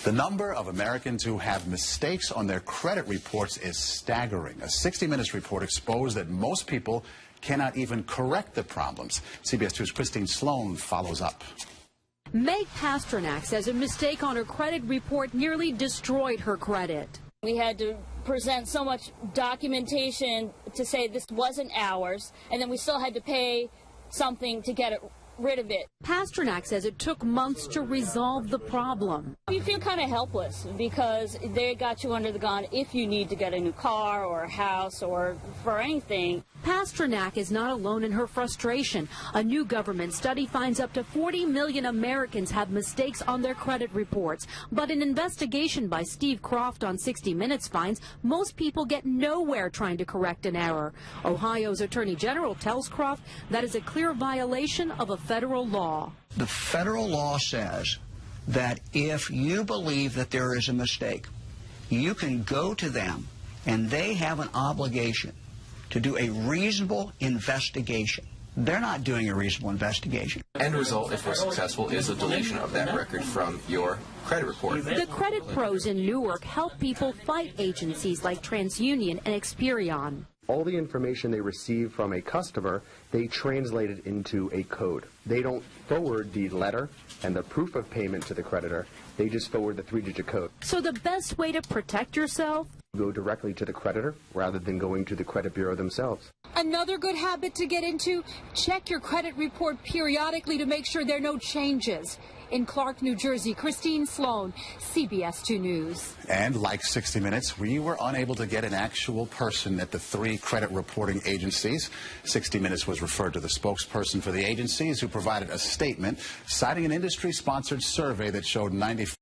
The number of Americans who have mistakes on their credit reports is staggering. A 60 Minutes report exposed that most people cannot even correct the problems. CBS 2's Christine Sloan follows up. Meg Pasternak says a mistake on her credit report nearly destroyed her credit. We had to present so much documentation to say this wasn't ours, and then we still had to pay something to get rid of it. Pasternak says it took months to resolve the problem. You feel kind of helpless because they got you under the gun if you need to get a new car or a house or for anything. Pasternak is not alone in her frustration. A new government study finds up to 40 million Americans have mistakes on their credit reports. But an investigation by Steve Croft on 60 Minutes finds most people get nowhere trying to correct an error. Ohio's Attorney General tells Croft that is a clear violation of a federal law. The federal law says that if you believe that there is a mistake, you can go to them and they have an obligation to do a reasonable investigation. They're not doing a reasonable investigation. End result, if we're successful, is a deletion of that record from your credit report. The credit pros in Newark help people fight agencies like TransUnion and Experian. All the information they receive from a customer, they translate it into a code. They don't forward the letter and the proof of payment to the creditor. They just forward the 3-digit code. So the best way to protect yourself? Go directly to the creditor rather than going to the credit bureau themselves. Another good habit to get into, check your credit report periodically to make sure there are no changes. In Clark, New Jersey, Christine Sloan, CBS 2 News. And like 60 Minutes, we were unable to get an actual person at the 3 credit reporting agencies. 60 Minutes was referred to the spokesperson for the agencies, who provided a statement citing an industry-sponsored survey that showed 95